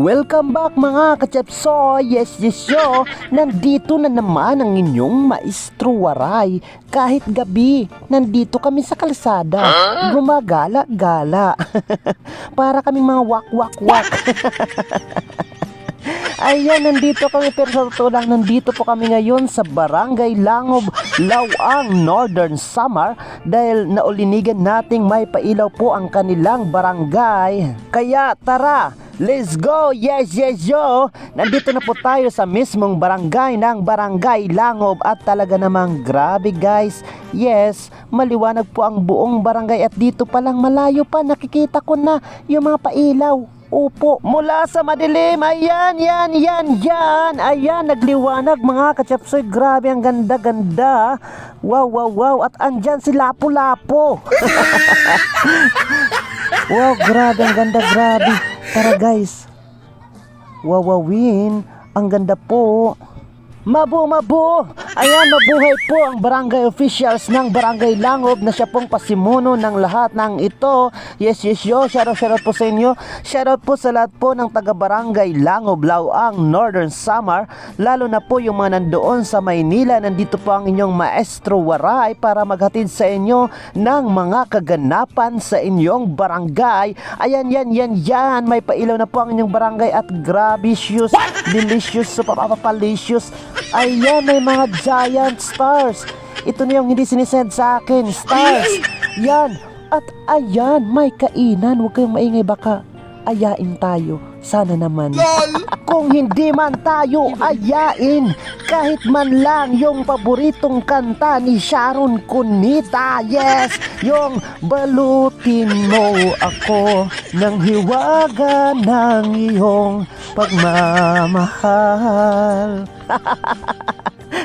Welcome back mga ka-Chepsoy! Yes, yo! Nandito na naman ang inyong Maestro Waray. Kahit gabi, nandito kami sa kalsada. Gumagala-gala. Para kaming mga wak-wak-wak. Ayan, nandito kami, pero sa totoo lang, nandito po kami ngayon sa Barangay Langob, Lawang, Northern Samar dahil naulinigan nating may pailaw po ang kanilang barangay. Kaya tara, let's go! Yes, yo! Nandito na po tayo sa mismong barangay ng Barangay Langob at talaga namang grabe guys. Yes, maliwanag po ang buong barangay at dito pa lang malayo pa nakikita ko na yung mga pailaw. Opo, mula sa madilim, ayan, ayan, nagliwanag mga ka-Chepsoy, grabe ang ganda-ganda, wow, at andyan si Lapu-Lapu. Wow, grabe, ang ganda, grabe, tara guys, wawawin, ang ganda po. Mabu! Ayan, mabuhay po ang barangay officials ng Barangay Langob na siya pong pasimuno ng lahat ng ito. Yes, yo, shoutout po sa inyo. Shoutout po sa lahat po ng taga-Barangay Langob, Lawang, Northern Samar. Lalo na po yung mga nandoon sa Maynila. Nandito po ang inyong Maestro Waray para maghatid sa inyo ng mga kaganapan sa inyong barangay. Ayan, yan. May pailaw na po ang inyong barangay at grabicious, delicious, papapalicious. Ayan, may mga giant stars. Ito na yung hindi sinisend sa akin. Stars. Yan. At ayan, may kainan. Huwag kayong maingay, baka ayain tayo. Sana naman. Kung hindi man tayo ayain, kahit man lang yung paboritong kanta ni Sharon Cunita. Yes, yung balutin mo ako ng hiwaga ng iyong pagmamahal.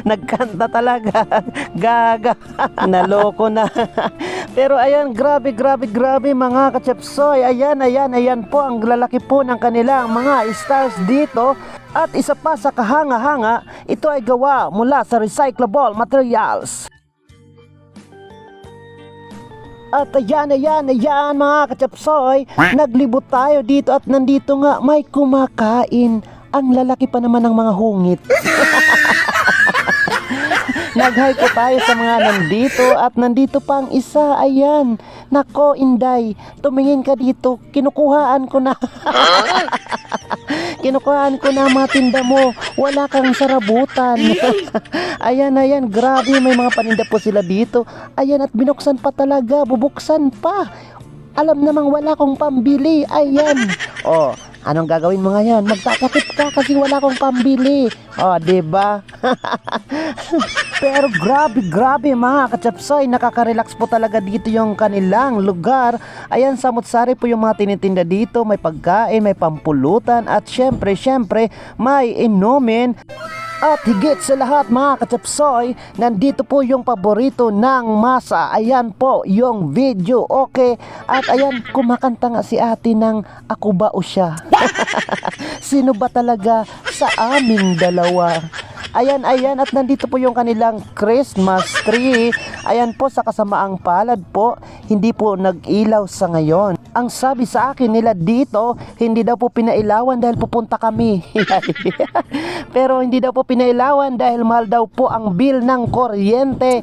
Nagkanta talaga. Gaga. Naloko na. Pero ayan, grabe mga ka-Chepsoy. Ayan po ang lalaki po ng kanilang mga stars dito. At isa pa sa kahanga-hanga, ito ay gawa mula sa recyclable materials. At ayan mga ka-Chepsoy, naglibot tayo dito at nandito nga may kumakain. Ang lalaki pa naman ng mga hungit. Nag-hi po tayo sa mga nandito at nandito pa ang isa. Ayan, nako Inday, tumingin ka dito, kinukuhaan ko na. Kinukuhaan ko na mga tinda mo, wala kang sarabutan. Ayan, grabe, may mga paninda po sila dito. Ayan, at binuksan pa talaga, bubuksan pa. Alam namang wala kong pambili. Ayan. Oh, anong gagawin mo ngayon? Magtatakip ka kasi wala kong pambili. Oh, diba? Pero grabe mga ka-Chepsoy, nakaka-relax po talaga dito yung kanilang lugar. Ayan, samut-sari po yung mga tinitinda dito. May pagkain, may pampulutan at syempre, may inumin. At higit sa lahat mga ka-Chepsoy, nandito po yung paborito ng masa. Ayan po yung video, okay? At ayan, kumakanta nga si ate ng Ako Ba O Siya. Sino ba talaga sa aming dalawa? Ayan, at nandito po yung kanilang Christmas tree. Ayan po, sa kasamaang palad po, hindi po nag-ilaw sa ngayon. Ang sabi sa akin nila dito, hindi daw po pinailawan dahil pupunta kami. Pero hindi daw po pinailawan dahil mahal daw po ang bill ng kuryente.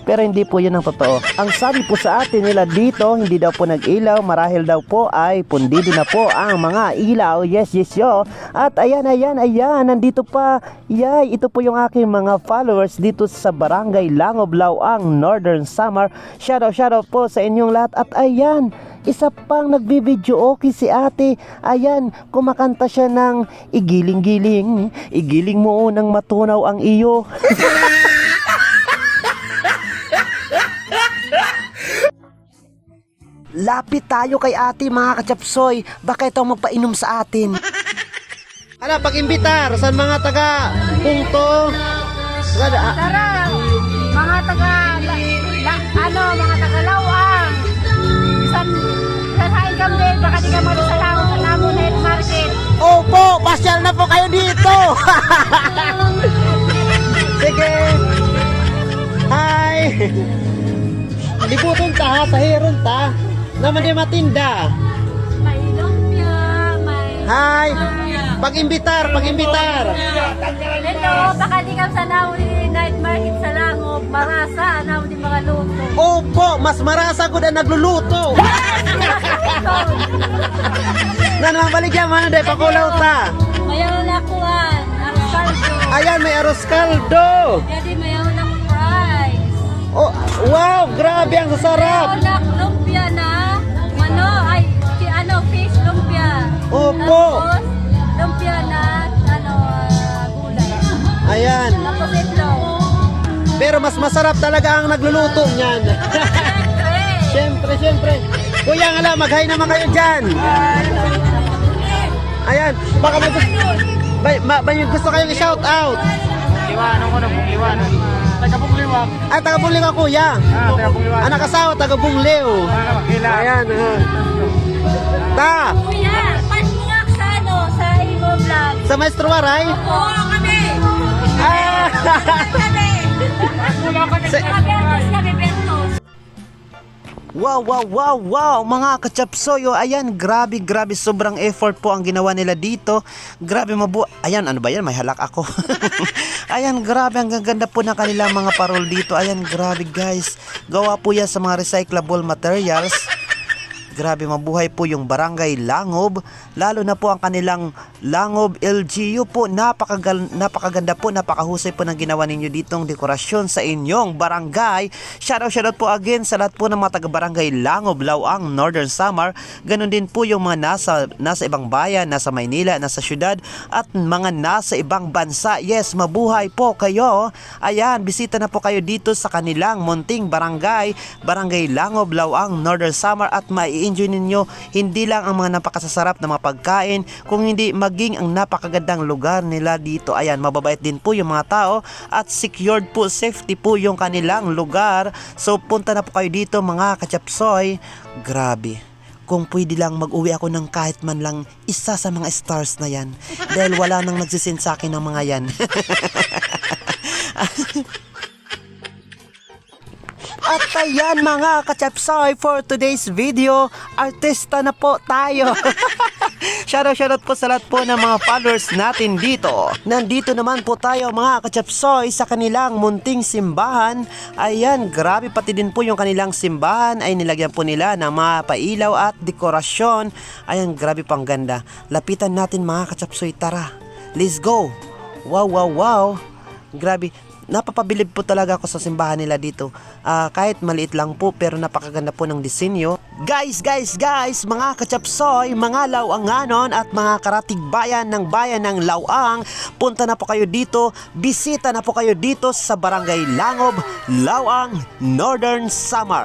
Pero hindi po yun ang totoo. Ang sabi po sa atin nila dito, hindi daw po nag-ilaw, marahil daw po ay pundido na po ang mga ilaw. Yes, yo. At ayan, nandito pa. Ito po yung aking mga followers dito sa Barangay Langob, Lawang, Northern Samar. Shoutout po sa inyong lahat. At ayan, isa pang nagbibideo okay si ate. Ayan, kumakanta siya ng igiling-giling, igiling mo nang matunaw ang iyo. Lapit tayo kay ate mga ka-Chepsoy, baka ito magpainom sa atin. Ala, pag-imbitar, saan mga taga Punto? Tara, mga taga Lawang. Saan kami, baka di ka magsalamat sa Lamo Night Market. Opo, pasyal na po kayo dito. Sige. Hi. Libuton ta ha, sa heron ta. Naman di matinda. May lumpia, may Hi! Pag-imbitar! Hello, baka di ka sa nauli night market sa Langob. Marasa, nauli mga luto. Opo! Mas marasa ko na nagluluto! Nanang baligyan mo na day, pakulaw ta! Mayaw na kuwan, ang saldo. Ayan, may arroz caldo! Jadi mayaw na fries. Oh, wow! Grabe, ang sasarap! Mayaw na lumpia na, fish lumpia. Opo! Tapos, lumpia na, gulay. Ayan. Tapos itlog. Pero mas masarap talaga ang nagluluto niyan. Siyempre. Kuya nga lang, mag-hi naman kayo dyan. Ayan, baka may gusto kayong i-shout out. Liwanag ko na Liwanag. Taga-Bungliwag. Taga-Bungliw kuya. Taga-Bungliwag. Anak asawa, taga-Bungliw. Ayan. Ta, Kuya, panungak sa Imo Vlog. sa Maestro Waray. Oo, kami. Ah! Kami. Sa- Bentos kami, Bentos. Wow, mga kachapsoyo. Ayan, grabe, sobrang effort po ang ginawa nila dito. Grabe ayan, ano ba yan? May halak ako. Ayan, grabe, ang gaganda po ng kanilang mga parol dito. Ayan, grabe guys. Gawa po yan sa mga recyclable materials. Grabe, mabuhay po yung Barangay Langob, lalo na po ang kanilang Langob LGU po. Napakaganda po, napakahusay po ng ginawa ninyo ditong dekorasyon sa inyong barangay. Shoutout po again sa lahat po ng mga taga-barangay Langob, Lawang, Northern Samar. Ganon din po yung mga nasa ibang bayan, nasa Maynila, nasa syudad, at mga nasa ibang bansa. Yes, mabuhay po kayo. Ayan, bisita na po kayo dito sa kanilang munting barangay, Barangay Langob, Lawang, Northern Samar, at enjoy ninyo hindi lang ang mga napakasasarap na mga pagkain, kung hindi maging ang napakagandang lugar nila dito. Ayan, mababait din po yung mga tao at secured po, safety po yung kanilang lugar. So punta na po kayo dito mga kachapsoy. Grabe, kung pwede lang mag-uwi ako ng kahit man lang isa sa mga stars na yan, dahil wala nang nagsisend sa akin ng mga yan. At ayan mga kachapsoy, for today's video, artista na po tayo. Shoutout po sa lahat po ng mga followers natin dito. Nandito naman po tayo mga kachapsoy sa kanilang munting simbahan. Ayan, grabe, pati din po yung kanilang simbahan ay nilagyan po nila ng mga pailaw at dekorasyon. Ayan, grabe pang ganda. Lapitan natin mga kachapsoy, tara. Let's go. Wow. Grabe. Napapabilib po talaga ako sa simbahan nila dito. Kahit maliit lang po, pero napakaganda po ng disenyo. Guys, mga kachapsoy, mga Lawanganon at mga karatig bayan ng Lawang, punta na po kayo dito, bisita na po kayo dito sa Barangay Langob, Lawang, Northern Samar.